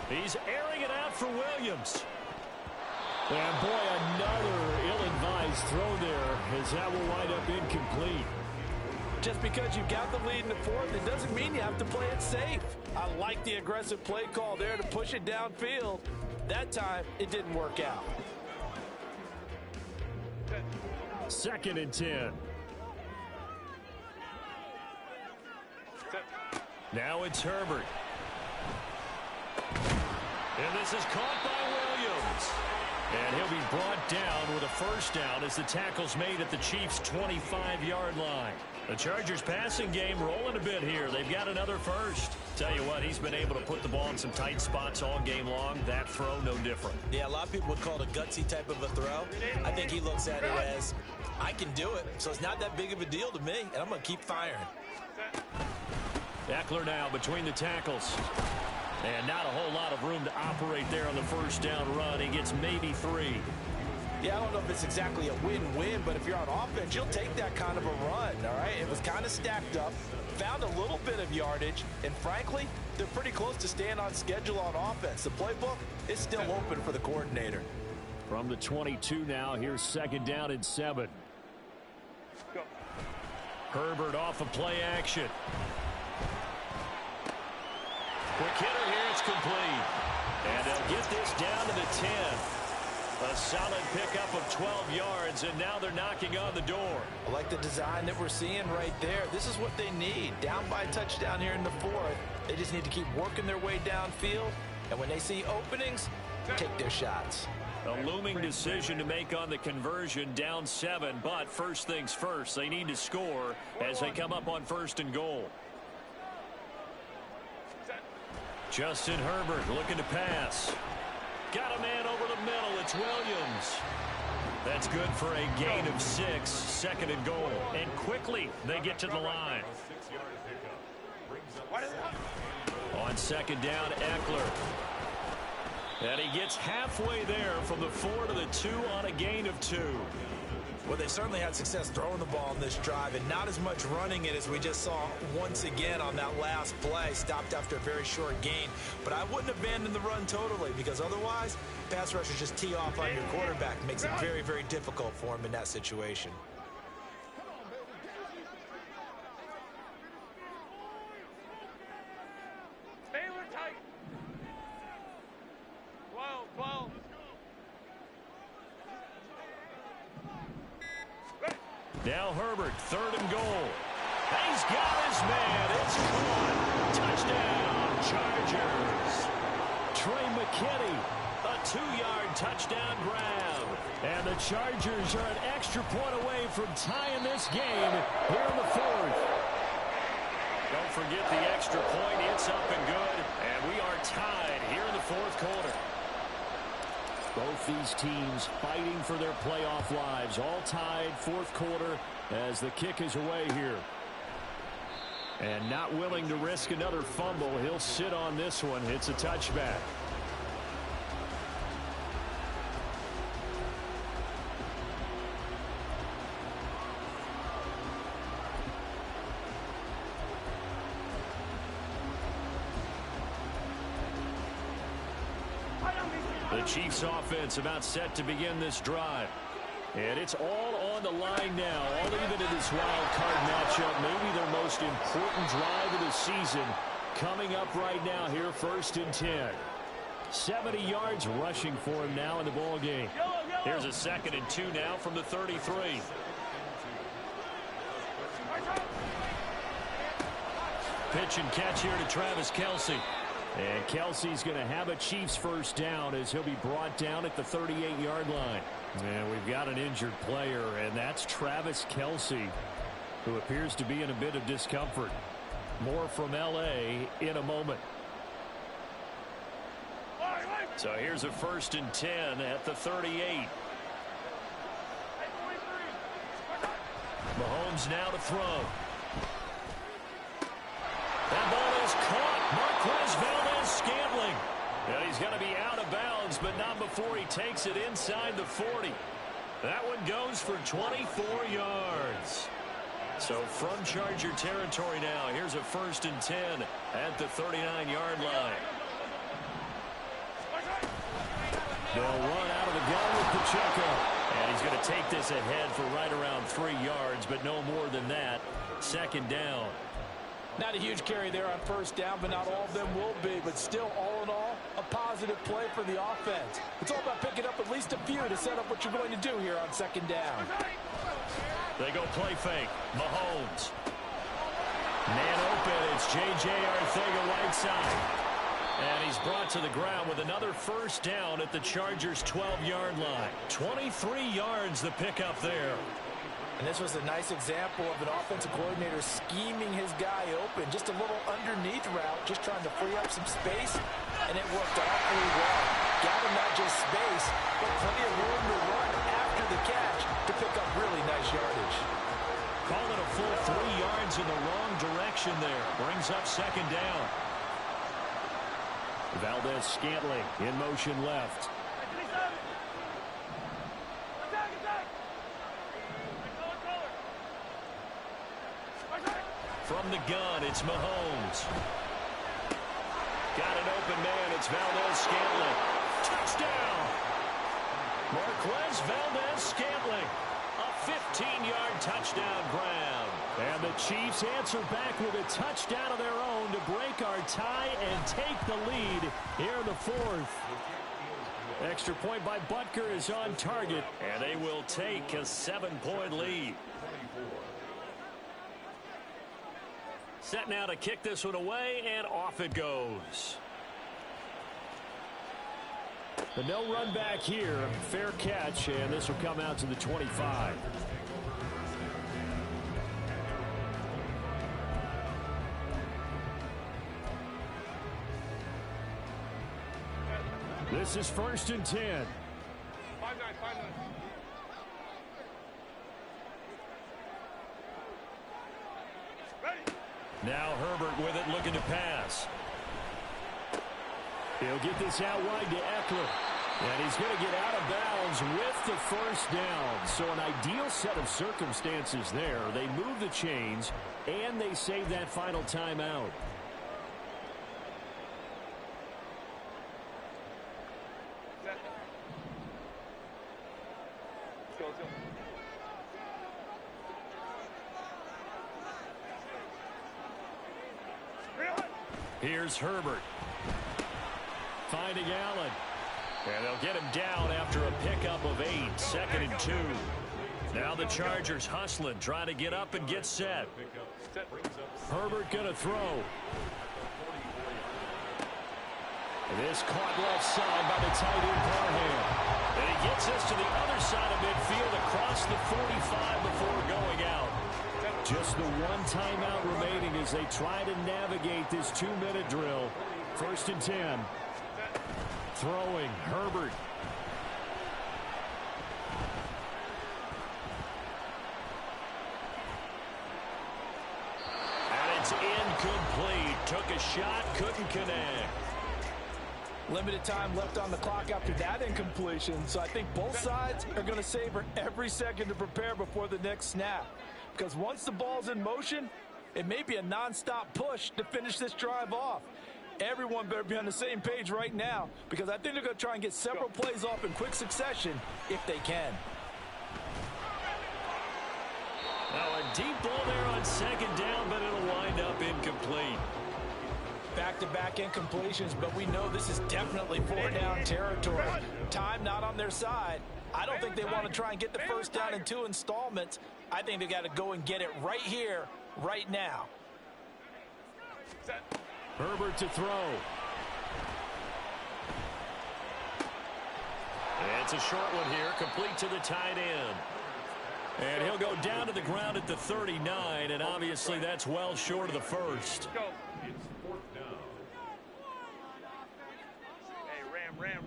He's airing it out for Williams. And boy, another ill-advised throw there as that will wind up incomplete. Just because you've got the lead in the 4th, it doesn't mean you have to play it safe. I like the aggressive play call there to push it downfield. That time, it didn't work out. 2nd and 10. Now it's Herbert. And this is caught by Williams. And he'll be brought down with a 1st down as the tackle's made at the Chiefs' 25-yard line. The Chargers passing game rolling a bit here. They've got another 1st. Tell you what, he's been able to put the ball in some tight spots all game long. That throw, no different. Yeah, a lot of people would call it a gutsy type of a throw. I think he looks at it as, I can do it, so it's not that big of a deal to me, and I'm going to keep firing. Eckler now between the tackles. And not a whole lot of room to operate there on the 1st down run. He gets maybe 3. Yeah, I don't know if it's exactly a win-win, but if you're on offense, you'll take that kind of a run, all right? It was kind of stacked up, found a little bit of yardage, and frankly, they're pretty close to staying on schedule on offense. The playbook is still open for the coordinator. From the 22 now, here's 2nd down and 7. Go. Herbert off of play action. Quick hitter here, it's complete. And they'll get this down to the 10. A solid pickup of 12 yards, and now they're knocking on the door. I like the design that we're seeing right there. This is what they need. Down by a touchdown here in the 4th. They just need to keep working their way downfield, and when they see openings, take their shots. A looming decision to make on the conversion, down 7, but first things first, they need to score as they come up on 1st and goal. Justin Herbert looking to pass. Got a man over the middle. It's Williams. That's good for a gain of 6, 2nd and goal. And quickly they get to the line. On 2nd down, Eckler. And he gets halfway there from the 4 to the 2 on a gain of 2. Well, they certainly had success throwing the ball in this drive, and not as much running it as we just saw once again on that last play. Stopped after a very short gain. But I wouldn't abandon the run totally, because otherwise, pass rushers just tee off on your quarterback. Makes it very, very difficult for him in that situation. Taylor tight. 12. Now Herbert, 3rd and goal. He's got his man. It's caught. Touchdown, Chargers. Trey McKinney, a 2-yard touchdown grab. And the Chargers are an extra point away from tying this game here in the 4th. Don't forget the extra point. It's up and good. And we are tied here in the 4th quarter. Both these teams fighting for their playoff lives. All tied, 4th quarter as the kick is away here. And not willing to risk another fumble. He'll sit on this one. It's a touchback. The Chiefs offense about set to begin this drive. And it's all on the line now, all even in this wild card matchup. Maybe their most important drive of the season coming up right now here, 1st and 10. 70 yards rushing for him now in the ball game. Here's a 2nd and 2 now from the 33. Pitch and catch here to Travis Kelce. And Kelsey's going to have a Chiefs 1st down as he'll be brought down at the 38-yard line. And we've got an injured player, and that's Travis Kelce, who appears to be in a bit of discomfort. More from L.A. in a moment. So here's a 1st and 10 at the 38. Mahomes now to throw. That ball is caught. Marquez Valdez-Scantling. And he's going to be out of bounds, but not before he takes it inside the 40. That one goes for 24 yards. So from Charger territory now, here's a 1st and 10 at the 39-yard line. They'll run out of the gun with Pacheco. And he's going to take this ahead for right around 3 yards, but no more than that. 2nd down. Not a huge carry there on 1st down, but not all of them will be. But still, all in all, a positive play for the offense. It's all about picking up at least a few to set up what you're going to do here on 2nd down. They go play fake. Mahomes. Man open. It's J.J. Arcega-Whiteside. And he's brought to the ground with another 1st down at the Chargers' 12-yard line. 23 yards the pickup there. And this was a nice example of an offensive coordinator scheming his guy open. Just a little underneath route, just trying to free up some space, and it worked awfully well. Got him not just space, but plenty of room to run after the catch to pick up really nice yardage. Call it a full 3 yards in the wrong direction there. Brings up 2nd down. Valdez-Scantling in motion left. From the gun, it's Mahomes. Got an open man. It's Valdez-Scantling. Touchdown! Marquez Valdez-Scantling. A 15-yard touchdown grab. And the Chiefs answer back with a touchdown of their own to break our tie and take the lead here in the 4th. Extra point by Butker is on target, and they will take a 7-point lead. Set now to kick this one away, and off it goes. The no run back here. Fair catch, and this will come out to the 25. This is 1st and 10. 5-9. Now Herbert with it, looking to pass. He'll get this out wide to Eckler. And he's going to get out of bounds with the 1st down. So an ideal set of circumstances there. They move the chains, and they save that final timeout. Here's Herbert. Finding Allen. And they'll get him down after a pickup of 8. 2nd and 2. Now the Chargers hustling, trying to get up and get set. Herbert going to throw. This caught left side by the tight end Parham. And he gets us to the other side of midfield across the 45 before going out. Just the one timeout remaining as they try to navigate this 2-minute drill. 1st and 10. Throwing, Herbert. And it's incomplete. Took a shot, couldn't connect. Limited time left on the clock after that incompletion, so I think both sides are going to savor every second to prepare before the next snap. Because once the ball's in motion, it may be a non-stop push to finish this drive off. Everyone better be on the same page right now, because I think they're going to try and get several plays off in quick succession if they can. Now a deep ball there on 2nd down, but it'll wind up incomplete. Back-to-back incompletions, but we know this is definitely 4-down territory. Time not on their side. I don't think they want to try and get the 1st down in 2 installments. I think they got to go and get it right here, right now. Herbert to throw. It's a short one here, complete to the tight end. And he'll go down to the ground at the 39, and obviously that's well short of the 1st. It's 4th down. Hey, Ram.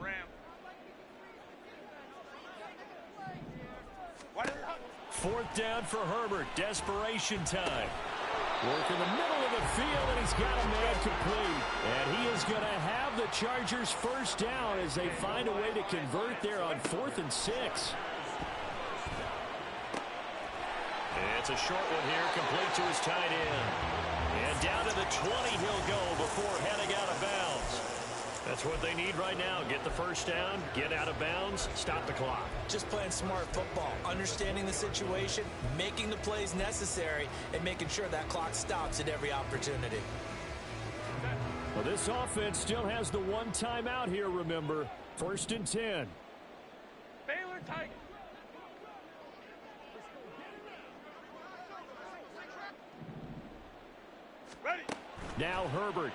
4th down for Herbert. Desperation time. Work in the middle of the field, and he's got a man complete. And he is going to have the Chargers 1st down as they find a way to convert there on 4th and 6. It's a short one here, complete to his tight end. And down to the 20 he'll go before heading out of bounds. That's what they need right now. Get the 1st down, get out of bounds, stop the clock. Just playing smart football, understanding the situation, making the plays necessary, and making sure that clock stops at every opportunity. Well, this offense still has the one timeout here, remember. 1st and 10. Baylor Tigers. Ready. Now Herbert.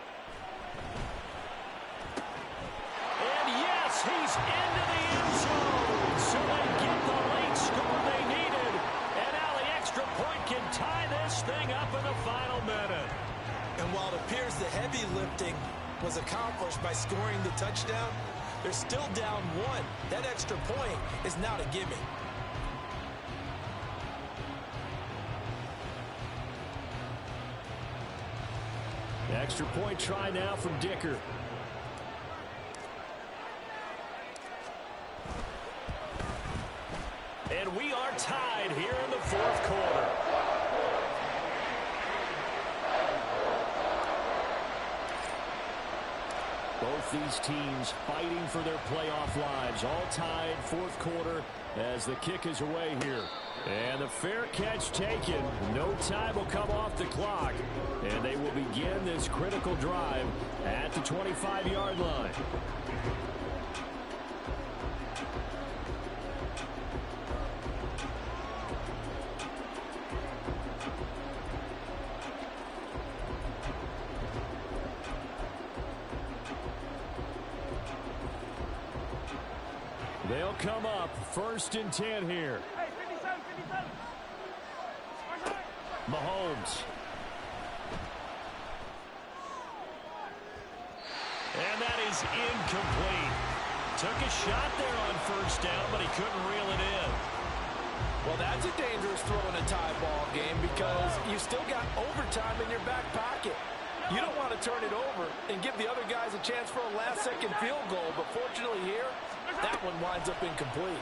And yes, he's into the end zone. So they get the late score they needed. And now the extra point can tie this thing up in the final minute. And while it appears the heavy lifting was accomplished by scoring the touchdown, they're still down 1. That extra point is not a gimme. The extra point try now from Dicker. And we are tied here in the 4th quarter. Both these teams fighting for their playoff lives. All tied, 4th quarter as the kick is away here. And the fair catch taken. No time will come off the clock. And they will begin this critical drive at the 25-yard line. They'll come up 1st and 10 here. Hey, 57. Mahomes. And that is incomplete. Took a shot there on 1st down, but he couldn't reel it in. Well, that's a dangerous throw in a tie ball game because you still got overtime in your back pocket. You don't want to turn it over and give the other guys a chance for a last-second field goal, but fortunately here, that one winds up incomplete.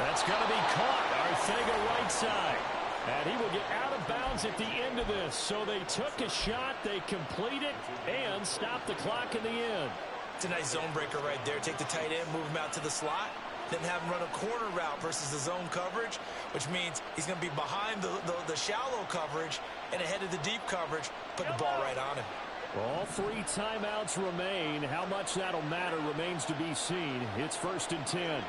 That's going to be caught. Arcega right side. And he will get out of bounds at the end of this. So they took a shot, they complete it, and stop the clock in the end. It's a nice zone breaker right there. Take the tight end, move him out to the slot, then have him run a corner route versus the zone coverage, which means he's going to be behind the shallow coverage and ahead of the deep coverage, put the ball right on him. All 3 timeouts remain. How much that'll matter remains to be seen. It's 1st and 10.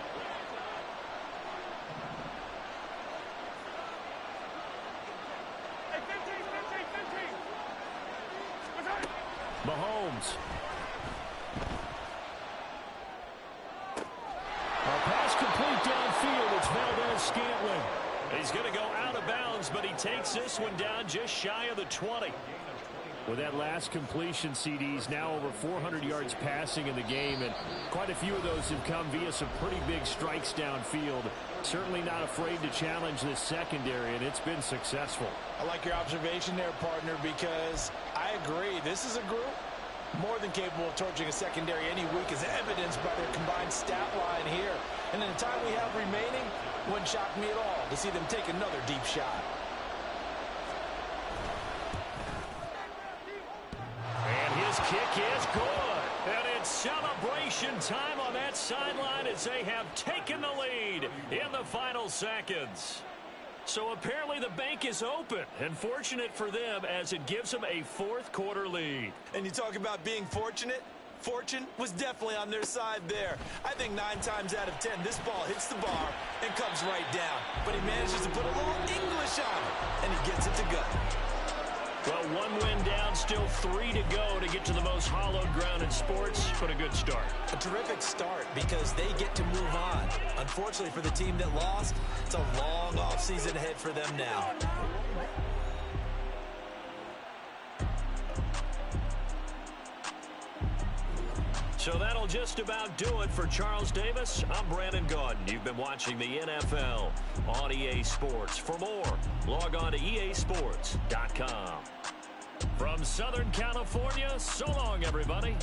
downs. A pass complete downfield. It's Valdez-Scantling. He's going to go out of bounds, but he takes this one down just shy of the 20. With that last completion, CDs now over 400 yards passing in the game, and quite a few of those have come via some pretty big strikes downfield. Certainly not afraid to challenge this secondary, and it's been successful. I like your observation there, partner, because I agree. This is a group more than capable of torching a secondary any week, as evidenced by their combined stat line here. And in the time we have remaining, wouldn't shock me at all to see them take another deep shot. And his kick is good. And it's celebration time on that sideline as they have taken the lead in the final seconds. So apparently the bank is open, and fortunate for them as it gives them a fourth-quarter lead. And you talk about being fortunate. Fortune was definitely on their side there. I think 9 times out of 10, this ball hits the bar and comes right down. But he manages to put a little English on it, and he gets it to go. Well, 1 win down, still 3 to go to get to the most hallowed ground in sports, but a good start. A terrific start because they get to move on. Unfortunately for the team that lost, it's a long offseason ahead for them now. So that'll just about do it for Charles Davis. I'm Brandon Gaudin. You've been watching the NFL on EA Sports. For more, log on to easports.com. From Southern California, so long, everybody.